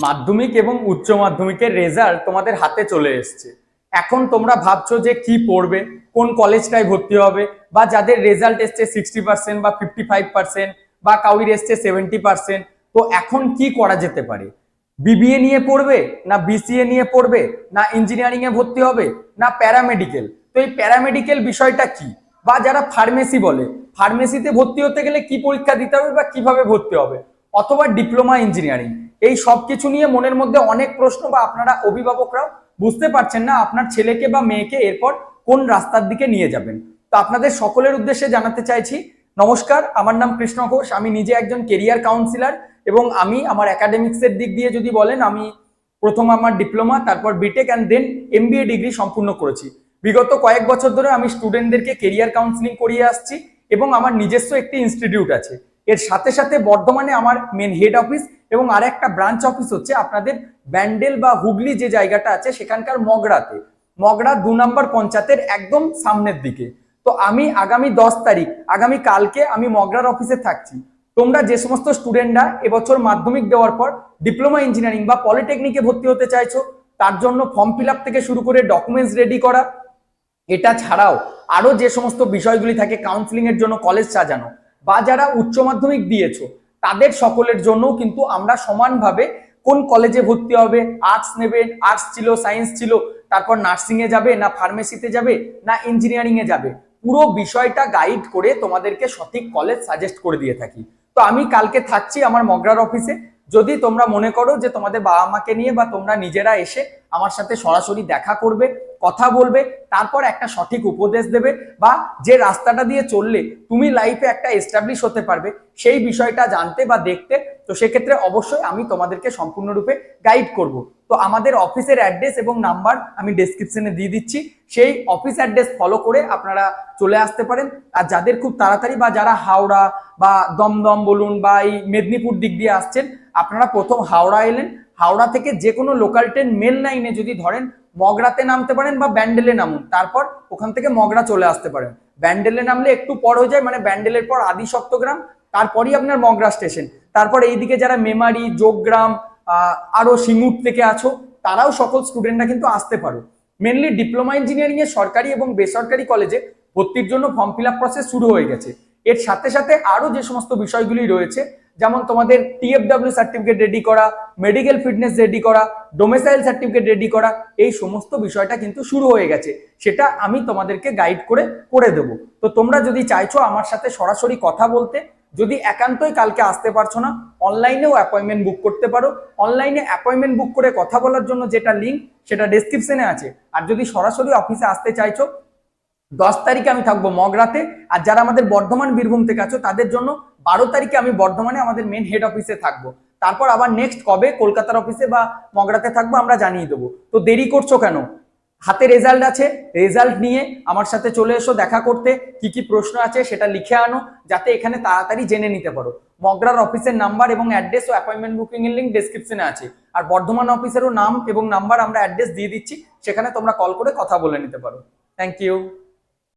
মাধ্যমিক এবং উচ্চ মাধ্যমিকের রেজাল্ট তোমাদের হাতে চলে এসছে। এখন তোমরা ভাবছো যে কি পড়বে, কোন কলেজটায় ভর্তি হবে, বা যাদের রেজাল্ট এসছে 60% বা 55% বা কাউরির এসছে 70%। তো এখন কি করা যেতে পারে? বিবিএ নিয়ে পড়বে, না বিসিএ নিয়ে পড়বে, না ইঞ্জিনিয়ারিং এ ভর্তি হবে, না প্যারামেডিকেল? তো এই প্যারামেডিকেল বিষয়টা কি? বা যারা ফার্মেসি বলে, ফার্মেসিতে ভর্তি হতে গেলে কি পরীক্ষা দিতে হবে বা কিভাবে ভর্তি হবে, অথবা ডিপ্লোমা ইঞ্জিনিয়ারিং, এই সব কিছু নিয়ে মনের মধ্যে অনেক প্রশ্ন, বা আপনারা অভিভাবকরাও বুঝতে পারছেন না আপনার ছেলেকে বা মেয়েকে এরপর কোন রাস্তার দিকে নিয়ে যাবেন। তো আপনাদের সকলের উদ্দেশ্যে জানাতে চাইছি, নমস্কার, আমার নাম কৃষ্ণ ঘোষ, আমি নিজে একজন কেরিয়ার কাউন্সিলর। এবং আমি আমার একাডেমিক্সের দিক দিয়ে যদি বলেন, আমি প্রথম আমার ডিপ্লোমা, তারপর BTech and then MBA degree সম্পূর্ণ করেছি। বিগত কয়েক বছর ধরে আমি স্টুডেন্টদেরকে কেরিয়ার কাউন্সিলিং করিয়ে আসছি এবং আমার নিজস্ব একটি ইনস্টিটিউট আছে। এর সাথে সাথে বর্ধমানে আমার মেন হেড অফিস এবং আর একটা ব্রাঞ্চ অফিস হচ্ছে আপনাদের ব্যান্ডেল বা হুগলি যে জায়গাটা আছে সেখানকার মগরাতে, মগরা 2 নম্বর পঞ্চায়েতের একদম সামনের দিকে। তো আমি আগামী 10 তারিখ, আগামী কালকে আমি মগরার অফিসে থাকছি। তোমরা যে সমস্ত স্টুডেন্টরা এবছর মাধ্যমিক দেওয়ার পর ডিপ্লোমা ইঞ্জিনিয়ারিং বা পলিটেকনিকে ভর্তি হতে চাইছো, তার জন্য ফর্ম ফিল আপ থেকে শুরু করে ডকুমেন্টস রেডি করা, এটা ছাড়াও আরো যে সমস্ত বিষয়গুলি থাকে কাউন্সিলিং এর জন্য কলেজ সাজানো, বা যারা উচ্চ মাধ্যমিক দিয়েছো তাদের সকলের জন্য কিন্তু আমরা সমানভাবে কোন কলেজে ভর্তি হবে, আর্টস নেবে, আর্টস ছিল, সায়েন্স ছিল, তারপর নার্সিং এ যাবে, না ফার্মেসিতে যাবে, না ইঞ্জিনিয়ারিং এ যাবে, পুরো বিষয়টা গাইড করে তোমাদেরকে সঠিক কলেজ সাজেস্ট করে দিয়ে থাকি। তো আমি কালকে থাকছি আমার মগরার অফিসে। যদি তোমরা মনে করো যে তোমাদের বাবা মাকে নিয়ে বা তোমরা নিজেরা এসে আমার সাথে সরাসরি দেখা করবে, কথা বলবে, তারপর একটা সঠিক উপদেশ দেবে, বা যে রাস্তাটা দিয়ে চললে তুমি লাইফে একটা এস্টাবলিশ হতে পারবে সেই বিষয়টা জানতে বা দেখতে, তো সেক্ষেত্রে অবশ্যই আমি তোমাদেরকে সম্পূর্ণরূপে গাইড করব। তো আমাদের অফিসের অ্যাড্রেস এবং নাম্বার আমি ডেসক্রিপশনে দিয়ে দিচ্ছি, সেই অফিস অ্যাড্রেস ফলো করে আপনারা চলে আসতে পারেন। আর যাদের খুব তাড়াতাড়ি, বা যারা হাওড়া বা দমদম বলুন বা এই মেদিনীপুর দিক দিয়ে আসছেন, আপনারা প্রথম হাওড়া এলেন, হাওড়া থেকে যে কোনো লোকাল ট্রেন মেল লাইনে যদি ধরেন মগরাতে নামতে পারেন বা ব্যান্ডেলে নামুন, তারপর ওখান থেকে মগরা চলে আসতে পারেন। ব্যান্ডেলে নামলে একটু পর হয়ে যায়, মানে ব্যান্ডেলের পর আদি সপ্তগ্রাম, তারপরই আপনার মগরা স্টেশন। তারপর এইদিকে যারা মেমারি, যোগগ্রাম, আরো সিঙ্গুর থেকে আছো, তারাও সকল স্টুডেন্টরা কিন্তু আসতে পারো। মেনলি ডিপ্লোমা ইঞ্জিনিয়ারিং এর সরকারি এবং বেসরকারি কলেজে ভর্তির জন্য ফর্ম ফিল আপ প্রসেস শুরু হয়ে গেছে। এর সাথে সাথে আরো যে সমস্ত বিষয়গুলি রয়েছে, যেমন তোমাদের টিএফডব্লিউ সার্টিফিকেট রেডি করা, মেডিকেল ফিটনেস রেডি করা, ডোমিসাইল সার্টিফিকেট রেডি করা, এই সমস্ত বিষয়টা কিন্তু শুরু হয়ে গেছে। সেটা আমি তোমাদেরকে গাইড করে করে দেবো। তো তোমরা যদি চাইছো আমার সাথে সরাসরি কথা বলতে, যদি একান্তই কালকে আসতে পারছো না, অনলাইনেও অ্যাপয়েন্টমেন্ট বুক করতে পারো। অনলাইনে অ্যাপয়েন্টমেন্ট বুক করে কথা বলার জন্য যেটা লিঙ্ক, সেটা ডেসক্রিপশনে আছে। আর যদি সরাসরি অফিসে আসতে চাইছো, 10 তারিখে আমি থাকবো মগরাতে। আর যারা আমাদের বর্ধমান বীরভূম থেকে আছো তাদের জন্য 12 তারিখে আমি বর্ধমানে আমাদের মেন হেড অফিসে থাকবো। তারপর আবার নেক্সট কবে কলকাতার অফিসে বা মগরাতে থাকবো আমরা জানিয়ে দেবো। তো দেরি করছো কেন? হাতে রেজাল্ট আছে, রেজাল্ট নিয়ে আমার সাথে চলে এসো দেখা করতে। কি কি প্রশ্ন আছে সেটা লিখে আনো, যাতে এখানে তাড়াতাড়ি জেনে নিতে পারো। মগরার অফিসের নাম্বার এবং অ্যাড্রেস ও অ্যাপয়েন্টমেন্ট বুকিং এর লিঙ্ক ডেসক্রিপশনে আছে। আর বর্ধমান অফিসেরও নাম এবং নাম্বার আমরা অ্যাড্রেস দিয়ে দিচ্ছি, সেখানে তোমরা কল করে কথা বলে নিতে পারো। Thank you.